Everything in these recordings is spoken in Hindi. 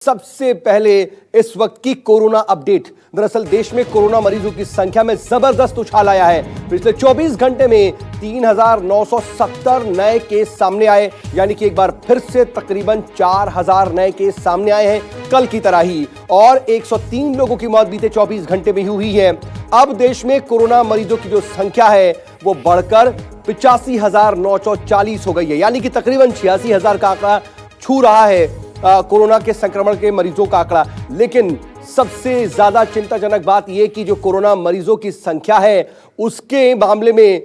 सबसे पहले इस वक्त की कोरोना अपडेट। दरअसल देश में कोरोना मरीजों की संख्या में जबरदस्त उछाल आया है। पिछले 24 घंटे में 3,970 नए केस सामने आए, यानी कि एक बार फिर से तकरीबन 4,000 नए केस सामने आए हैं कल की तरह ही, और 103 लोगों की मौत बीते 24 घंटे में ही हुई है। अब देश में कोरोना मरीजों की जो संख्या है वो बढ़कर 85,940 हो गई है, यानी कि तकरीबन 86,000 का आंकड़ा छू रहा है कोरोना के संक्रमण के मरीजों का आंकड़ा। लेकिन सबसे ज्यादा चिंताजनक बात यह कि जो कोरोना मरीजों की संख्या है उसके मामले में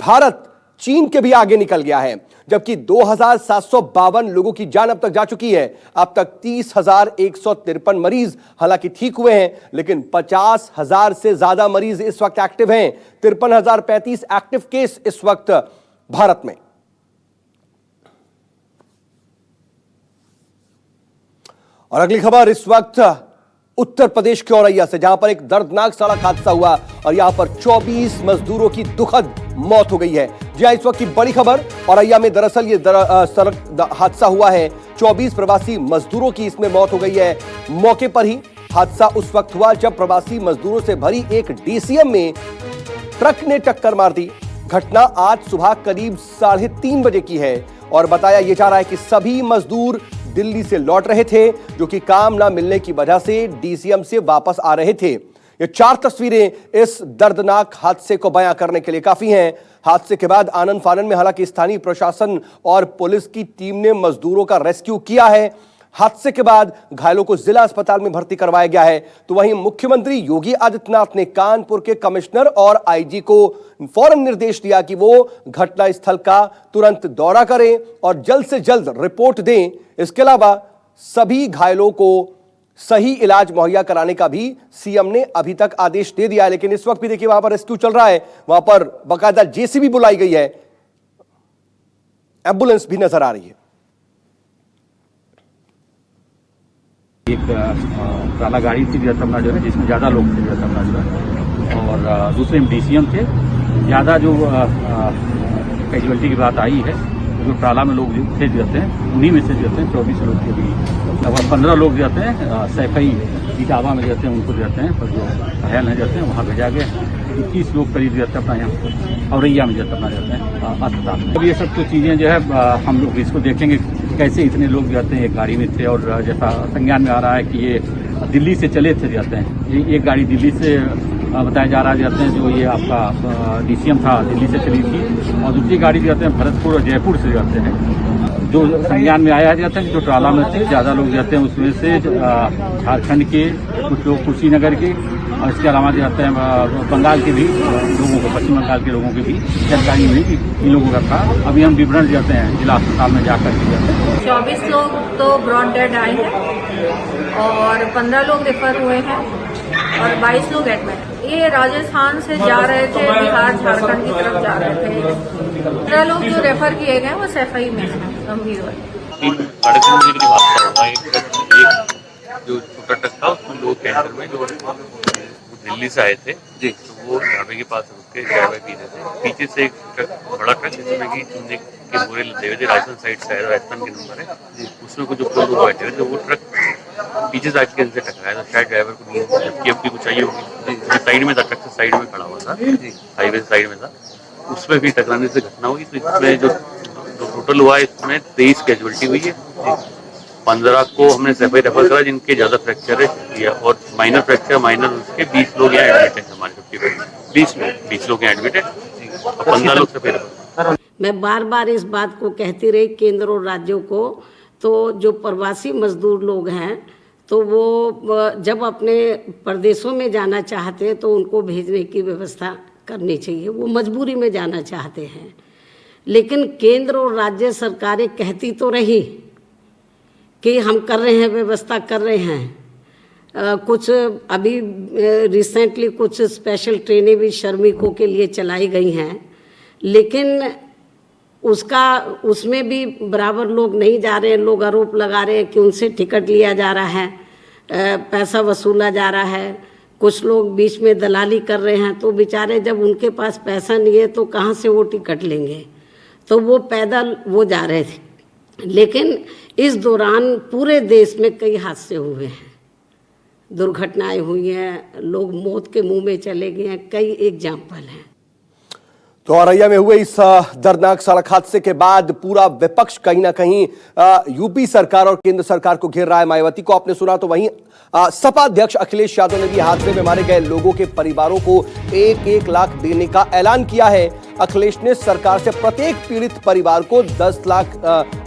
भारत चीन के भी आगे निकल गया है, जबकि 2,752 लोगों की जान अब तक जा चुकी है। अब तक 30,153 मरीज हालांकि ठीक हुए हैं, लेकिन 50,000 से ज्यादा मरीज इस वक्त एक्टिव हैं। 53,035 एक्टिव केस इस वक्त भारत में। और अगली खबर इस वक्त उत्तर प्रदेश के औरैया से, जहां पर एक दर्दनाक सड़क हादसा हुआ और यहां पर 24 मजदूरों की दुखद मौत हो गई है। जी हां, इस वक्त की बड़ी खबर औरैया में दरअसल ये सड़क हादसा हुआ है। 24 प्रवासी मजदूरों की इसमें मौत हो गई है। मौके पर ही हादसा उस वक्त हुआ जब प्रवासी मजदूरों से भरी एक डीसीएम में ट्रक ने टक्कर मार दी। घटना आज सुबह करीब 3:30 बजे की है और बताया यह जा रहा है कि सभी मजदूर दिल्ली से लौट रहे थे, जो कि काम ना मिलने की वजह से डीसीएम से वापस आ रहे थे। ये 4 तस्वीरें इस दर्दनाक हादसे को बयां करने के लिए काफी हैं। हादसे के बाद आनन फानन में हालांकि स्थानीय प्रशासन और पुलिस की टीम ने मजदूरों का रेस्क्यू किया है। हादसे के बाद घायलों को जिला अस्पताल में भर्ती करवाया गया है। तो वहीं मुख्यमंत्री योगी आदित्यनाथ ने कानपुर के कमिश्नर और आईजी को फौरन निर्देश दिया कि वो घटनास्थल का तुरंत दौरा करें और जल्द से जल्द रिपोर्ट दें। इसके अलावा सभी घायलों को सही इलाज मुहैया कराने का भी सीएम ने अभी तक आदेश दे दिया है। लेकिन इस वक्त भी देखिए वहां पर रेस्क्यू चल रहा है, वहां पर बाकायदा जेसीबी बुलाई गई है, एम्बुलेंस भी नजर आ रही है। एक ट्राला गाड़ी थी अपना जो है, जिसमें ज़्यादा लोग थे अपना जो है, और दूसरे में डीसीएम थे। ज़्यादा जो कैजुअलिटी की बात आई है, जो ट्राला में लोग थे जाते हैं, उन्हीं में से जाते हैं 24 लोग के भी लगभग 15 लोग जाते हैं सैफई इटावा में जाते हैं, उनको जाते हैं, पर जो घायल हैं जाते हैं वहाँ भेजा गया। 21 लोग करीब जाते हैं अपना यहाँ औरैया में जाते अपना जाते हैं अस्पताल में। अब ये सब तो चीज़ें जो है हम लोग इसको देखेंगे कैसे इतने लोग जाते हैं एक गाड़ी में थे, और जैसा संज्ञान में आ रहा है कि ये दिल्ली से चले थे जाते हैं। एक गाड़ी दिल्ली से बताया जा रहा है जाते हैं, जो ये आपका डीसीएम था दिल्ली से चली थी, और दूसरी गाड़ी जाते हैं भरतपुर और जयपुर से जाते हैं। जो संज्ञान में आया जाता है कि जो ट्राला में थे ज़्यादा लोग जाते हैं, उसमें से झारखंड के कुछ लोग, कुशीनगर के, और इसके अलावा जाते हैं बंगाल के भी लोगों को, पश्चिम बंगाल के लोगों के भी जानकारी हुई कि इन लोगों का था। अभी हम विवरण जाते हैं जिला अस्पताल में जाकर के जाते हैं। 24 लोग तो ब्रॉड डेड आए हैं और 15 लोग रेफर हुए हैं और 22 लोग एडमिट। ये राजस्थान से जा रहे थे, बिहार झारखंड की तरफ जा रहे थे। 15 लोग जो रेफर किए गए वो सैफई में गंभीर हुए। 3-3:30 बजे की बात कर रहा हूँ। एक जो छोटा ट्रक था उसमें लोग कैंटर में जो दिल्ली से आए थे जी, तो वो ढाबे के पास रुक के चाय वाय पी रहे थे। पीछे से एक ट्रक, बड़ा ट्रक जिसमें कि चूने के बोरे लदे हुए थे, राजस्थान साइड से आया, राजस्थान के नंबर है, उसमें कुछ जो लोग बैठे हुए थे, वो ट्रक पीछे से आके इनसे टकराया था। शायद ड्राइवर को नींद की कुछ चाहिए होगी, साइड में था, ट्रक से साइड में खड़ा हुआ था, हाईवे से साइड में था, उसमें भी टकराने से घटना हुई। तो इसमें जो टोटल हुआ है इसमें 23 कैजुअलिटी हुई है। 15 को हमने सैफई रेफर करा जिनके ज्यादा फ्रैक्चर है, और माइनर फ्रैक्चर माइनर उसके 20 लोग यहाँ एडमिट है। हमारे 20 लोग यहाँ एडमिट है, 15 लोग सैफई रेफर। मैं बार बार इस बात को कहती रही केंद्र और राज्यों को, तो जो प्रवासी मजदूर लोग हैं तो वो जब अपने प्रदेशों में जाना चाहते हैं तो उनको भेजने की व्यवस्था करनी चाहिए। वो मजबूरी में जाना चाहते हैं, लेकिन केंद्र और राज्य सरकारें कहती तो रही कि हम कर रहे हैं, व्यवस्था कर रहे हैं। कुछ अभी रिसेंटली कुछ स्पेशल ट्रेनें भी श्रमिकों के लिए चलाई गई हैं, लेकिन उसमें भी बराबर लोग नहीं जा रहे हैं। लोग आरोप लगा रहे हैं कि उनसे टिकट लिया जा रहा है, पैसा वसूला जा रहा है। कुछ लोग बीच में दलाली कर रहे हैं, तो बेचारे जब उनके पास पैसा नहीं है तो कहाँ से वो टिकट लेंगे। तो वो पैदल वो जा रहे थे, लेकिन इस दौरान पूरे देश में कई हादसे हुए हैं, दुर्घटनाएं हुई हैं, लोग मौत के मुंह में चले गए हैं, कई एग्जाम्पल हैं। तो औरैया में हुए इस दर्दनाक सड़क हादसे के बाद पूरा विपक्ष कहीं ना कहीं यूपी सरकार और केंद्र सरकार को घेर रहा है। मायावती को आपने सुना, तो वहीं सपा अध्यक्ष अखिलेश यादव ने भी हादसे में मारे गए लोगों के परिवारों को 1-1 लाख देने का ऐलान किया है। अखिलेश ने सरकार से प्रत्येक पीड़ित परिवार को 10 लाख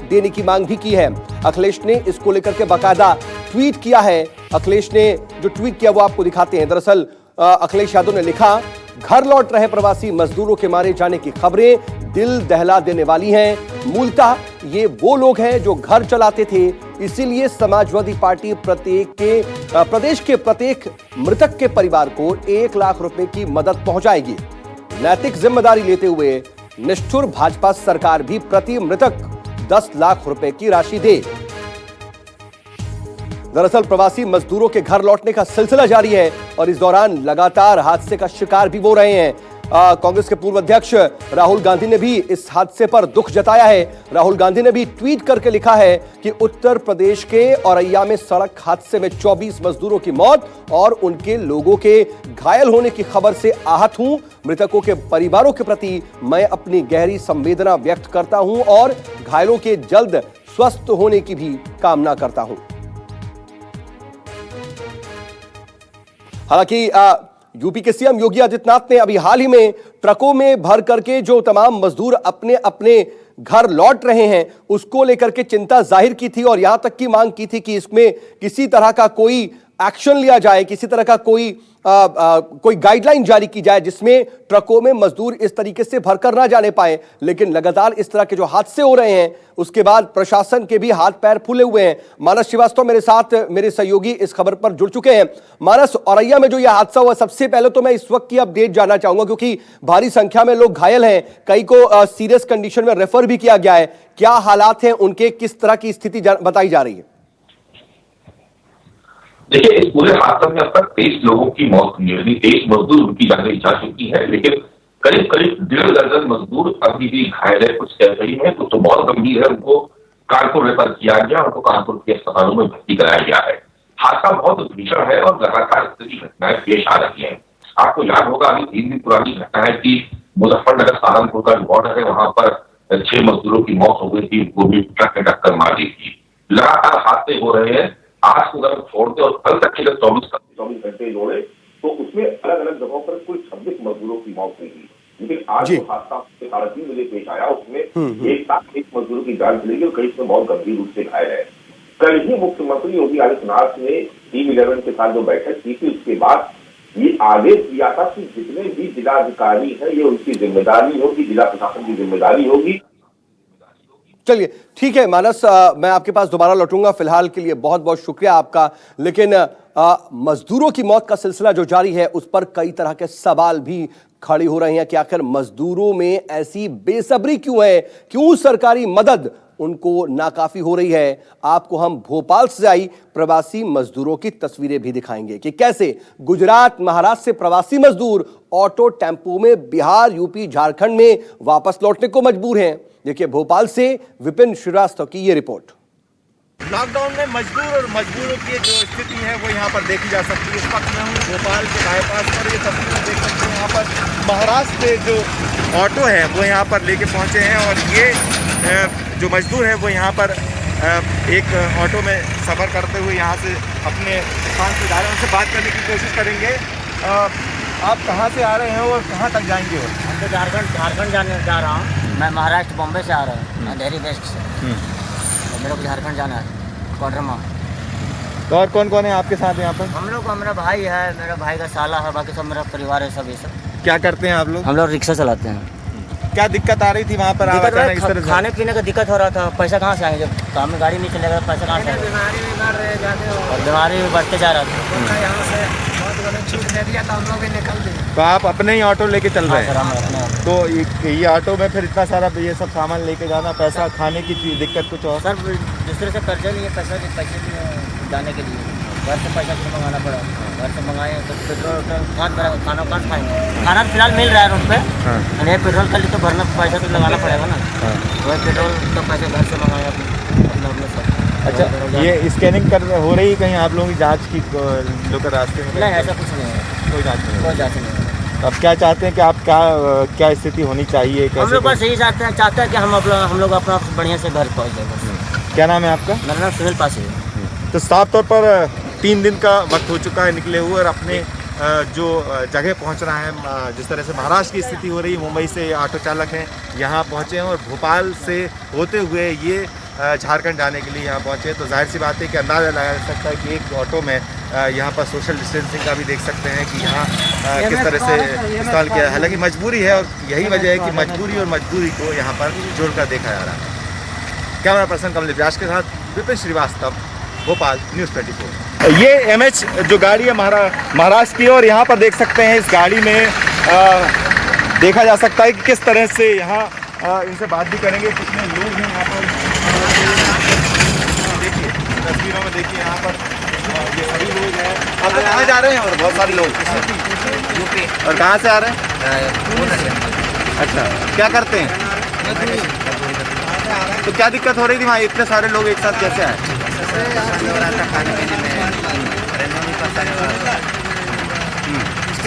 देने की मांग भी की है। अखिलेश ने इसको लेकर के बाकायदा ट्वीट किया है। अखिलेश ने जो ट्वीट किया वो आपको दिखाते हैं। दरअसल अखिलेश यादव ने लिखा, घर लौट रहे प्रवासी मजदूरों के मारे जाने की खबरें दिल दहला देने वाली हैं। मूलतः ये वो लोग हैं जो घर चलाते थे, इसीलिए समाजवादी पार्टी प्रदेश के प्रत्येक मृतक के परिवार को 1 लाख रुपए की मदद पहुंचाएगी। नैतिक जिम्मेदारी लेते हुए निष्ठुर भाजपा सरकार भी प्रति मृतक 10 लाख रुपए की राशि दे। दरअसल प्रवासी मजदूरों के घर लौटने का सिलसिला जारी है और इस दौरान लगातार हादसे का शिकार भी वो रहे हैं। कांग्रेस के पूर्व अध्यक्ष राहुल गांधी ने भी इस हादसे पर दुख जताया है। राहुल गांधी ने भी ट्वीट करके लिखा है कि उत्तर प्रदेश के औरैया में सड़क हादसे में 24 मजदूरों की मौत और उनके लोगों के घायल होने की खबर से आहत हूं। मृतकों के परिवारों के प्रति मैं अपनी गहरी संवेदना व्यक्त करता हूं और घायलों के जल्द स्वस्थ होने की भी कामना करता हूं। हालांकि यूपी के सीएम योगी आदित्यनाथ ने अभी हाल ही में ट्रकों में भर करके जो तमाम मजदूर अपने अपने घर लौट रहे हैं उसको लेकर के चिंता जाहिर की थी और यहां तक की मांग की थी कि इसमें किसी तरह का कोई एक्शन लिया जाए, किसी तरह का कोई गाइडलाइन जारी की जाए जिसमें ट्रकों में मजदूर इस तरीके से भरकर ना जाने पाए। लेकिन लगातार इस तरह के जो हादसे हो रहे हैं उसके बाद प्रशासन के भी हाथ पैर फूले हुए हैं। मानस श्रीवास्तव मेरे साथ, मेरे सहयोगी इस खबर पर जुड़ चुके हैं। मानस, औरैया में जो यह हादसा हुआ, सबसे पहले तो मैं इस वक्त की अपडेट जानना चाहूंगा क्योंकि भारी संख्या में लोग घायल हैं, कई को सीरियस कंडीशन में रेफर भी किया गया है। क्या हालात हैं उनके, किस तरह की स्थिति बताई जा रही है? देखिए, इस पूरे हादसे में अब तक 23 लोगों की मौत हुई है, 23 मजदूर उनकी जान जा चुकी है, लेकिन करीब करीब 1.5 दर्जन मजदूर अभी भी घायल है। कुछ सही है, कुछ तो बहुत गंभीर है, उनको कानपुर रेफर किया गया, उनको कानपुर के अस्पतालों में भर्ती कराया गया है। हादसा बहुत भीषण है और लगातार इस तरह की घटनाएं पेश आ रही है। आपको याद होगा, अभी 3 दिन पुरानी घटना है कि मुजफ्फरनगर सहारनपुर का बॉर्डर है, वहां पर 6 मजदूरों की मौत हो गई थी, वो भी ट्रक ने टक्कर मार दी थी। लगातार हादसे हो रहे हैं। आज को अगर छोड़ते और कल तक के 24 घंटे जोड़े तो उसमें अलग अलग जगहों पर कुल 26 मजदूरों की मौत हुई थी। लेकिन आज जो हादसा 3:30 बजे पेश आया उसमें एक साथ 1 मजदूर की जान चली गई और कई इसमें बहुत गंभीर रूप से घायल है। कल ही मुख्यमंत्री योगी आदित्यनाथ ने टीम 11 के साथ जो बैठक की थी उसके बाद ये आदेश दिया था कि जितने भी जिलाधिकारी है ये उनकी जिम्मेदारी होगी, जिला प्रशासन की जिम्मेदारी होगी। चलिए ठीक है मानस, मैं आपके पास दोबारा लौटूंगा। फिलहाल के लिए बहुत बहुत शुक्रिया आपका। लेकिन मजदूरों की मौत का सिलसिला जो जारी है उस पर कई तरह के सवाल भी खड़े हो रहे हैं कि आखिर मजदूरों में ऐसी बेसब्री क्यों है, क्यों सरकारी मदद उनको नाकाफी हो रही है। आपको हम भोपाल से आई प्रवासी मजदूरों की तस्वीरें भी दिखाएंगे कि कैसे गुजरात महाराष्ट्र से प्रवासी मजदूर ऑटो टेम्पो में बिहार, यूपी, झारखंड में वापस लौटने को मजबूर हैं। देखिए भोपाल से विपिन श्रीवास्तव की ये रिपोर्ट। लॉकडाउन में मजदूर और मजदूरों की जो स्थिति है वो यहाँ पर देखी जा सकती है। इस वक्त मैं हूँ भोपाल के बाईपास पर, ये तस्वीरें देख सकते हैं। यहाँ पर महाराष्ट्र से जो ऑटो है वो यहाँ पर लेके पहुँचे हैं और ये जो मजदूर है वो यहाँ पर एक ऑटो में सफ़र करते हुए यहाँ से अपने स्थान से जा रहे हैं। उनसे बात करने की कोशिश करेंगे। आप कहाँ से आ रहे हैं और कहाँ तक जाएंगे? हम तो झारखंड जाने जा रहा हूँ। मैं महाराष्ट्र बॉम्बे से आ रहा हूँ, अंधेरी वेस्ट से। तो मेरे को झारखंड जाना है, कोडरमा। तो और कौन कौन है आपके साथ यहाँ पर? हम लोग, मेरा भाई है, मेरा भाई का साला है, बाकी सब मेरा परिवार है, सब ये सब। क्या करते हैं आप लोग? हम लोग रिक्शा चलाते हैं। क्या दिक्कत आ रही थी वहाँ पर? खाने पीने का दिक्कत हो रहा था। पैसा कहाँ से आएंगे जब काम में गाड़ी नहीं चलेगा, पैसा कहाँ से आएगा? और बीमारी भी बढ़ते जा रहा था। यहाँ से छूट दे दिया तो हम लोग निकल गए। तो आप अपने ही ऑटो लेके चल रहे हैं? तो ये ऑटो में फिर इतना सारा ये सब सामान लेके जाना, पैसा, खाने की दिक्कत कुछ और? सर दूसरे से कर्जा लिए पैसे जाने के लिए, घर से पैसा मंगाना पड़ा। घर से मंगाए तो पेट्रोल खाना कहाँ खाएंगे? खाना फिलहाल मिल रहा है रोड पे। पेट्रोल के लिए तो भरना, पैसा तो लगाना पड़ेगा ना। वही पेट्रोल का पैसा घर से मंगाया। अच्छा, ये स्कैनिंग कर हो रही है कहीं आप लोगों की जांच की लोग रास्ते में? नहीं, ऐसा कुछ नहीं है, कोई जांच नहीं कोई जांच नहीं है। है। अब क्या चाहते हैं कि आप क्या स्थिति होनी चाहिए? हम लोग बस यही चाहते हैं कि हम लोग अपना बढ़िया से घर पहुँच जाए। क्या नाम है आपका? मेरा नाम सुनील पासी है। तो साफ तौर पर 3 दिन का वक्त हो चुका है निकले हुए, और अपने जो जगह पहुंचना है, जिस तरह से महाराष्ट्र की स्थिति हो रही है, मुंबई से ऑटो चालक हैं यहाँ पहुंचे हैं, और भोपाल से होते हुए ये झारखंड जाने के लिए यहाँ पहुंचे। तो जाहिर सी बात है कि अंदाज़ा लगाया जा सकता है कि एक ऑटो में यहाँ पर सोशल डिस्टेंसिंग का भी देख सकते हैं कि यहाँ किस तरह से इस्तेमाल किया है। हालांकि मजबूरी है, और यही वजह है कि मजबूरी और मजदूरी को यहाँ पर जोड़कर देखा जा रहा है। कैमरा पर्सन कमल व्यास के साथ विपिन श्रीवास्तव, भोपाल, न्यूज़ 24। ये MH जो गाड़ी है महाराष्ट्र की, और यहाँ पर देख सकते हैं इस गाड़ी में देखा जा सकता है कि किस तरह से यहाँ इनसे बात भी करेंगे। कितने लोग हैं यहाँ पर, देखिए तस्वीरों में, देखिए यहाँ पर ये सभी लोग हैं। आप लोग कहाँ जा रहे हैं? और बहुत सारे लोग यूपी। और कहाँ से आ रहे हैं? अच्छा, क्या करते हैं? तो क्या दिक्कत हो रही थी वहाँ, इतने सारे लोग एक साथ कैसे आए?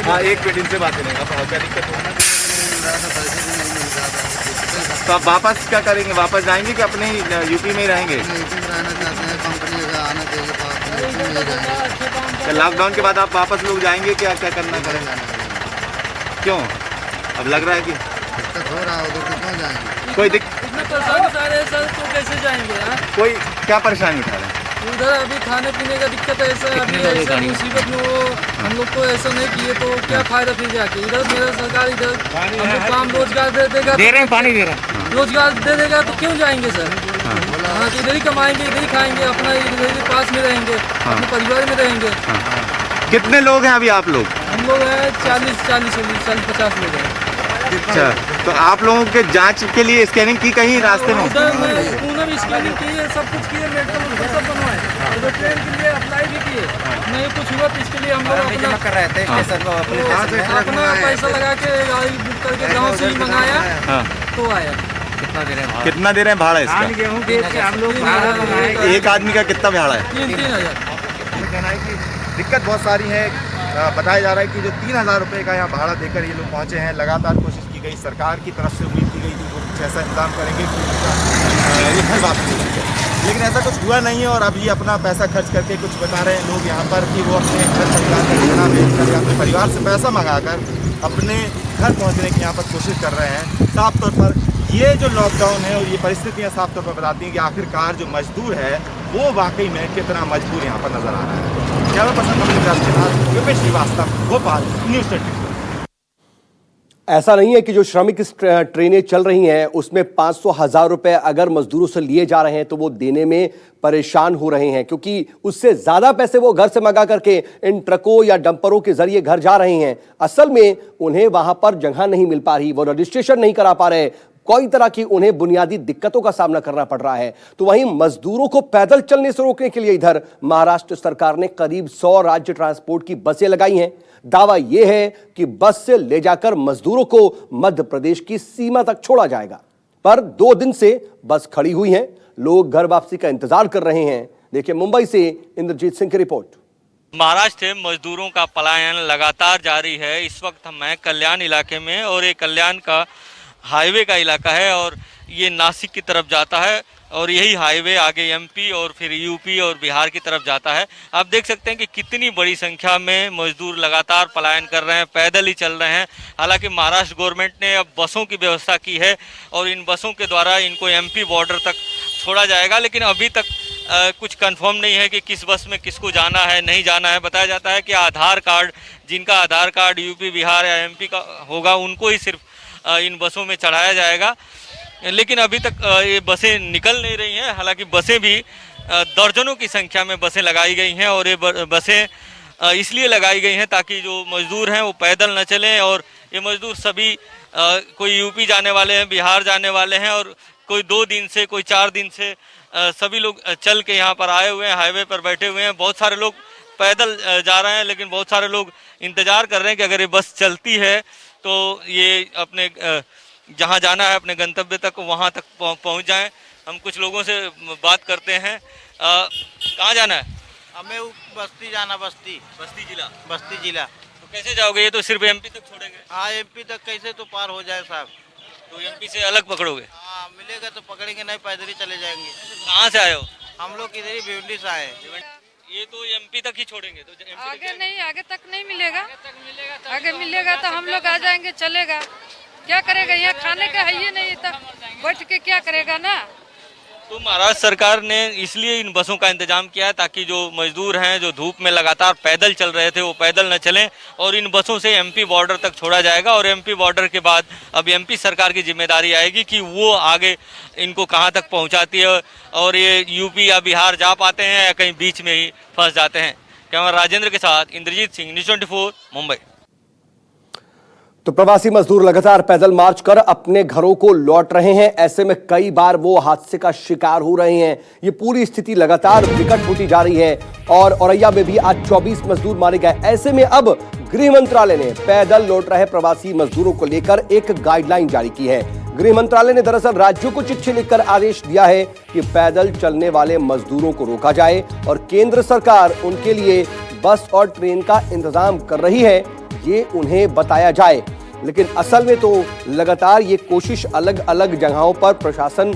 हाँ, एक मिनट इनसे बात करेंगे। क्या दिक्कत हो रही? तो आप वापस क्या करेंगे? वापस जाएंगे कि अपने यूपी में ही रहेंगे? लॉकडाउन के बाद आप वापस लोग जाएंगे? क्या क्या करना करेंगे? क्यों? अब लग रहा है कि दिक्कत हो रहा है, उधर क्यों जाएंगे? कोई परेशानी सर, तो कैसे जाएंगे? कोई क्या परेशानी उठा रहे हैं? उधर अभी खाने पीने का दिक्कत है, ऐसा अभी ऐसा मुसीबत में वो हम लोग को ऐसा नहीं किए तो क्या फायदा फिर जाके? इधर मेरा सरकार इधर हम लोग काम रोजगार दे देगा, दे रहे हैं, पानी दे रहे हैं, रोजगार दे देगा तो क्यों जाएंगे सर? हाँ, तो इधर ही कमाएंगे, इधर ही खाएंगे, अपना इधर ही पास में रहेंगे, अपने परिवार में रहेंगे। कितने लोग हैं अभी आप लोग? हम लोग हैं 40-50 लोग हैं। अच्छा, तो आप लोगों के जांच के लिए स्कैनिंग की कहीं रास्ते में? पूरा भी स्कैनिंग की है, सब कुछ किए, मेडिकल सब बनवाए, तो ट्रेन के लिए अप्लाई भी किए, नहीं कुछ हुआ तो इसके लिए हम लोग अपना कर रहे थे स्टेशन पर, अपना पैसा लगा के गाड़ी बुक करके गाँव से ही मंगाया तो आया। कितना दे रहे हैं भाड़ा इसका? हम लोग एक आदमी का कितना भाड़ा है? 3,000। दिक्कत बहुत सारी है। बताया जा रहा है कि जो 3,000 रुपये का यहाँ भाड़ा देकर ये लोग पहुँचे हैं। लगातार कोशिश की गई, सरकार की तरफ से उम्मीद की गई थी वो कुछ ऐसा इंतजाम करेंगे कि ये घर वापस हो सके, लेकिन ऐसा कुछ हुआ नहीं है। और अब ये अपना पैसा खर्च करके कुछ बता रहे हैं लोग यहाँ पर कि वो अपने घर परिवार का खाना बेचकर या अपने परिवार से पैसा मंगाकर अपने घर पहुँचने की यहाँ पर कोशिश कर रहे हैं। साफ तौर पर ये जो लॉकडाउन है और ये परिस्थितियाँ साफ तौर पर बताती हैं कि आखिरकार जो मजदूर है वो वाकई में कितना मजबूर यहाँ पर नजर आ रहा है। क्या पसंद के साथ विपिन श्रीवास्तव, भोपाल, न्यूज़ 24। ऐसा नहीं है कि जो श्रमिक ट्रेनें चल रही हैं उसमें 500,000 रुपए अगर मजदूरों से लिए जा रहे हैं तो वो देने में परेशान हो रहे हैं, क्योंकि उससे ज्यादा पैसे वो घर से मंगा करके इन ट्रकों या डंपरों के जरिए घर जा रहे हैं। असल में उन्हें वहां पर जगह नहीं मिल पा रही, वो रजिस्ट्रेशन नहीं करा पा रहे, कोई तरह की उन्हें बुनियादी दिक्कतों का सामना करना पड़ रहा है। तो वहीं मजदूरों को पैदल चलने से रोकने के लिए इधर महाराष्ट्र सरकार ने करीब 100 राज्य ट्रांसपोर्ट की बसें लगाई हैं। दावा यह है कि बस से ले जाकर मजदूरों को मध्य प्रदेश की सीमा तक छोड़ा जाएगा, पर 2 दिन से बस खड़ी हुई है, लोग घर वापसी का इंतजार कर रहे हैं। देखिए मुंबई से इंद्रजीत सिंह की रिपोर्ट। महाराष्ट्र से मजदूरों का पलायन लगातार जारी है। इस वक्त मैं कल्याण इलाके में, और ये कल्याण का हाईवे का इलाका है और ये नासिक की तरफ जाता है, और यही हाईवे आगे एमपी और फिर यूपी और बिहार की तरफ जाता है। आप देख सकते हैं कि कितनी बड़ी संख्या में मजदूर लगातार पलायन कर रहे हैं, पैदल ही चल रहे हैं। हालांकि महाराष्ट्र गवर्नमेंट ने अब बसों की व्यवस्था की है और इन बसों के द्वारा इनको एमपी बॉर्डर तक छोड़ा जाएगा, लेकिन अभी तक कुछ कंफर्म नहीं है कि किस बस में किसको जाना है, नहीं जाना है। बताया जाता है कि आधार कार्ड, जिनका आधार कार्ड यूपी, बिहार या एमपी का होगा, उनको ही सिर्फ इन बसों में चढ़ाया जाएगा, लेकिन अभी तक ये बसें निकल नहीं रही हैं। हालांकि बसें भी दर्जनों की संख्या में बसें लगाई गई हैं, और ये बसें इसलिए लगाई गई हैं ताकि जो मजदूर हैं वो पैदल न चलें। और ये मजदूर सभी कोई यूपी जाने वाले हैं, बिहार जाने वाले हैं, और कोई 2 दिन से, कोई 4 दिन से सभी लोग चल के यहाँ पर आए हुए हैं, हाईवे पर बैठे हुए हैं। बहुत सारे लोग पैदल जा रहे हैं, लेकिन बहुत सारे लोग इंतज़ार कर रहे हैं कि अगर ये बस चलती है तो ये अपने जहाँ जाना है अपने गंतव्य तक, वहाँ तक पहुँच जाएं। हम कुछ लोगों से बात करते हैं कहाँ जाना है? हमें बस्ती जाना, बस्ती जिला। तो कैसे जाओगे? ये तो सिर्फ एमपी तक छोड़ेंगे। हाँ, एमपी तक कैसे तो पार हो जाए साहब। तो एमपी से अलग पकड़ोगे? हाँ, मिलेगा तो पकड़ेंगे, नहीं पैदल ही चले जाएंगे। कहाँ से आए हो? हम लोग इधर ही भिवंडी से आए। ये तो एमपी तक ही छोड़ेंगे, तो MP आगे नहीं, आगे तक नहीं मिलेगा। आगे मिलेगा तो हम लोग आ जाएंगे, चलेगा। क्या करेगा? यहाँ खाने का है ही नहीं, तब बैठ के क्या करेगा ना। तो महाराष्ट्र सरकार ने इसलिए इन बसों का इंतजाम किया है ताकि जो मजदूर हैं, जो धूप में लगातार पैदल चल रहे थे, वो पैदल न चलें, और इन बसों से एमपी बॉर्डर तक छोड़ा जाएगा। और एमपी बॉर्डर के बाद अब एमपी सरकार की जिम्मेदारी आएगी कि वो आगे इनको कहां तक पहुंचाती है, और ये यूपी या बिहार जा पाते हैं या कहीं बीच में ही फंस जाते हैं। कैमरा राजेंद्र के साथ इंद्रजीत सिंह, न्यूज़ 24, मुंबई। तो प्रवासी मजदूर लगातार पैदल मार्च कर अपने घरों को लौट रहे हैं। ऐसे में कई बार वो हादसे का शिकार हो रहे हैं। ये पूरी स्थिति लगातार विकट होती जा रही है और औरैया में भी आज 24 मजदूर मारे गए। ऐसे में अब गृह मंत्रालय ने पैदल लौट रहे प्रवासी मजदूरों को लेकर एक गाइडलाइन जारी की है। गृह मंत्रालय ने दरअसल राज्यों को चिट्ठी लिखकर आदेश दिया है कि पैदल चलने वाले मजदूरों को रोका जाए और केंद्र सरकार उनके लिए बस और ट्रेन का इंतजाम कर रही है, ये उन्हें बताया जाए। लेकिन असल में तो लगातार ये कोशिश अलग अलग जगहों पर प्रशासन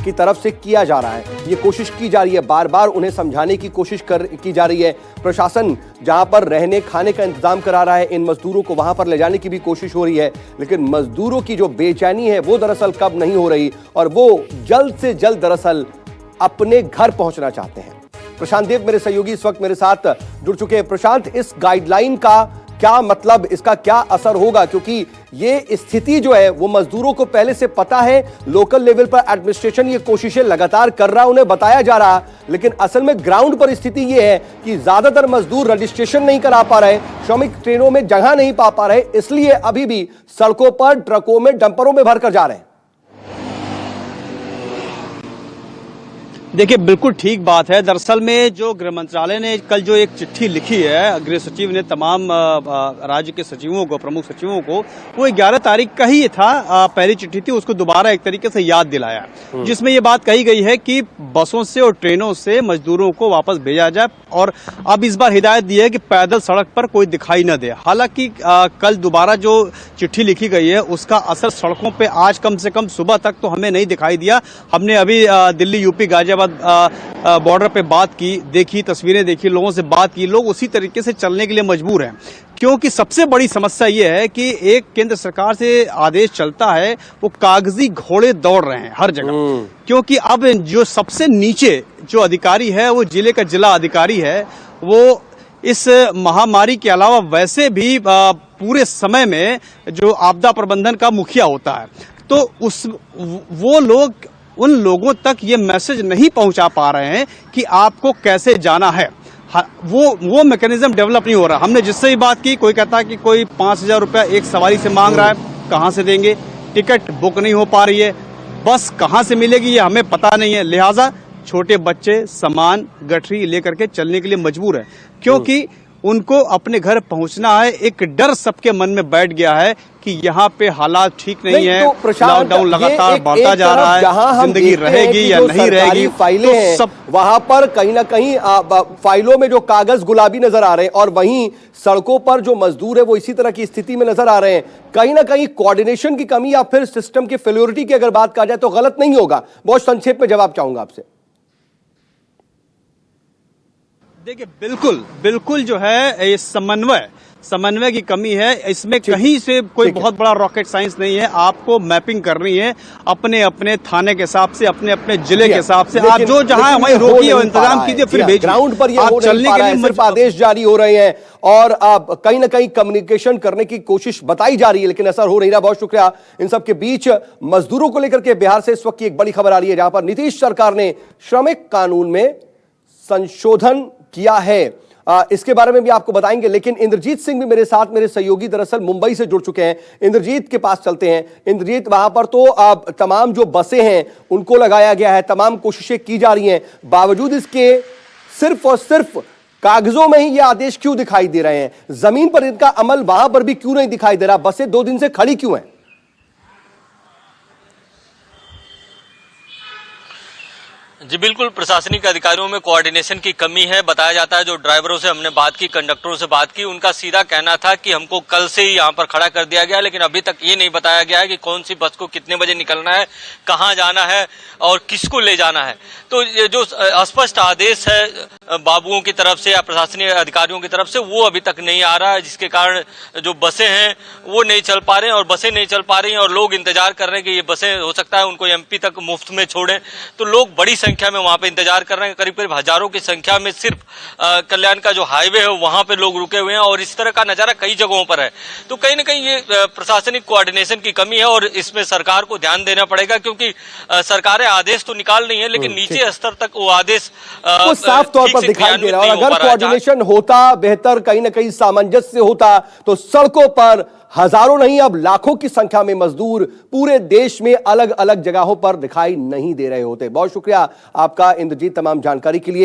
की तरफ से किया जा रहा है। ये कोशिश की जा रही है, बार बार उन्हें समझाने की कोशिश की जा रही है। प्रशासन जहां पर रहने खाने का इंतजाम करा रहा है, इन मजदूरों को वहां पर ले जाने की भी कोशिश हो रही है। लेकिन मजदूरों की जो बेचैनी है वो दरअसल कब नहीं हो रही, और वो जल्द से जल्द दरअसल अपने घर पहुंचना चाहते हैं। प्रशांत देव मेरे सहयोगी इस वक्त मेरे साथ जुड़ चुके हैं। प्रशांत, इस गाइडलाइन का क्या मतलब, इसका क्या असर होगा? क्योंकि ये स्थिति जो है वो मजदूरों को पहले से पता है, लोकल लेवल पर एडमिनिस्ट्रेशन ये कोशिशें लगातार कर रहा है, उन्हें बताया जा रहा, लेकिन असल में ग्राउंड पर स्थिति ये है कि ज्यादातर मजदूर रजिस्ट्रेशन नहीं करा पा रहे, श्रमिक ट्रेनों में जगह नहीं पा रहे, इसलिए अभी भी सड़कों पर, ट्रकों में, डंपरों में भरकर जा रहे हैं। देखिए, बिल्कुल ठीक बात है। दरअसल में जो गृह मंत्रालय ने कल जो एक चिट्ठी लिखी है, गृह सचिव ने तमाम राज्य के सचिवों को, प्रमुख सचिवों को, वो 11 तारीख का ही ये था, पहली चिट्ठी थी, उसको दोबारा एक तरीके से याद दिलाया, जिसमें ये बात कही गई है कि बसों से और ट्रेनों से मजदूरों को वापस भेजा जाए। और अब इस बार हिदायत दी है कि पैदल सड़क पर कोई दिखाई न दे। हालांकि कल दोबारा जो चिट्ठी लिखी गई है उसका असर सड़कों पे आज कम से कम सुबह तक तो हमें नहीं दिखाई दिया। हमने अभी दिल्ली यूपी गाजियाबाद बॉर्डर पे बात की, देखी, तस्वीरें देखी, लोगों से बात की, लोग उसी तरीके से चलने के लिए मजबूर हैं। क्योंकि सबसे बड़ी समस्या ये है कि एक केंद्र सरकार से आदेश चलता है, वो कागजी घोड़े दौड़ रहे हैं हर जगह। क्योंकि अब जो सबसे नीचे जो अधिकारी है, वो जिले का जिला अधिकारी है, वो इस महामारी के अलावा वैसे भी पूरे समय में जो आपदा प्रबंधन का मुखिया होता है, तो वो लोग उन लोगों तक ये मैसेज नहीं पहुंचा पा रहे हैं कि आपको कैसे जाना है। वो मैकेनिज्म डेवलप नहीं हो रहा। हमने जिससे ही बात की, कोई कहता है कि कोई 5,000 रुपया एक सवारी से मांग रहा है, कहां से देंगे? टिकट बुक नहीं हो पा रही है, बस कहां से मिलेगी ये हमें पता नहीं है। लिहाजा छोटे बच्चे सामान गठरी लेकर के चलने के लिए मजबूर है, क्योंकि उनको अपने घर पहुंचना है। एक डर सबके मन में बैठ गया है कि यहाँ पे हालात ठीक नहीं है, लॉकडाउन लगातार बढ़ता जा रहा है, जिंदगी रहेगी या नहीं रहेगी। फाइलें हैं, सब वहां पर कहीं ना कहीं फाइलों में जो कागज गुलाबी नजर आ रहे हैं, और वहीं सड़कों पर जो मजदूर है वो इसी तरह की स्थिति में नजर आ रहे हैं। कहीं ना कहीं कोऑर्डिनेशन की कमी या फिर सिस्टम की फेल्योरिटी की अगर बात कहा जाए तो गलत नहीं होगा। बहुत संक्षेप में जवाब चाहूंगा आपसे। देखिए, बिल्कुल जो है ये समन्वय की कमी है। इसमें कहीं से कोई बहुत बड़ा रॉकेट साइंस नहीं है। आपको मैपिंग करनी है अपने अपने थाने के हिसाब से, अपने अपने जिले के हिसाब से। आप जो जहां वहीं रोकिए और इंतजाम कीजिए, फिर भेजिए। ग्राउंड पर ये आप चलने के लिए सिर्फ आदेश जारी हो रहे हैं और कहीं ना कहीं कम्युनिकेशन करने की कोशिश बताई जा रही है, लेकिन असर हो नहीं रहा। बहुत शुक्रिया। इन सब के बीच मजदूरों को लेकर के बिहार से इस वक्त की एक बड़ी खबर आ रही है, जहां पर नीतीश सरकार ने श्रमिक कानून में संशोधन किया है। इसके बारे में भी आपको बताएंगे, लेकिन इंद्रजीत सिंह भी मेरे साथ, मेरे सहयोगी दरअसल मुंबई से जुड़ चुके हैं। इंद्रजीत के पास चलते हैं। इंद्रजीत, वहां पर तो तमाम जो बसें हैं उनको लगाया गया है, तमाम कोशिशें की जा रही हैं, बावजूद इसके सिर्फ और सिर्फ कागजों में ही ये आदेश क्यों दिखाई दे रहे हैं? जमीन पर इनका अमल वहां पर भी क्यों नहीं दिखाई दे रहा? बसें 2 दिन से खड़ी क्यों हैं? जी बिल्कुल, प्रशासनिक अधिकारियों में कोऑर्डिनेशन की कमी है। बताया जाता है, जो ड्राइवरों से हमने बात की, कंडक्टरों से बात की, उनका सीधा कहना था कि हमको कल से ही यहाँ पर खड़ा कर दिया गया है, लेकिन अभी तक ये नहीं बताया गया है कि कौन सी बस को कितने बजे निकलना है, कहाँ जाना है और किसको ले जाना है। तो ये जो स्पष्ट आदेश है बाबुओं की तरफ से या प्रशासनिक अधिकारियों की तरफ से, वो अभी तक नहीं आ रहा है, जिसके कारण जो बसें हैं वो नहीं चल पा रहे हैं और बसें नहीं चल पा रही हैं और लोग इंतजार कर रहे हैं कि ये बसें हो सकता है उनको एमपी तक मुफ्त में छोड़ें। तो लोग बड़ी संख्या में वहां पे इंतजार कर रहे हैं, करीब करीब हजारों की संख्या में सिर्फ कल्याण का जो हाईवे है वहां पे लोग रुके हुए हैं और इस तरह का नजारा कई जगहों पर है। तो कहीं ना कहीं ये प्रशासनिक कोऑर्डिनेशन की कमी है और इसमें सरकार को ध्यान देना पड़ेगा, क्योंकि सरकारें आदेश तो निकाल रही है लेकिन नीचे स्तर तक वो आदेश वो साफ तौर पर दिखाई दे रहा है। और अगर कोऑर्डिनेशन होता बेहतर, कहीं ना कहीं सामंजस्य होता, तो सड़कों पर हजारों नहीं अब लाखों की संख्या में मजदूर पूरे देश में अलग अलग जगहों पर दिखाई नहीं दे रहे होते। बहुत शुक्रिया आपका इंद्रजीत तमाम जानकारी के लिए।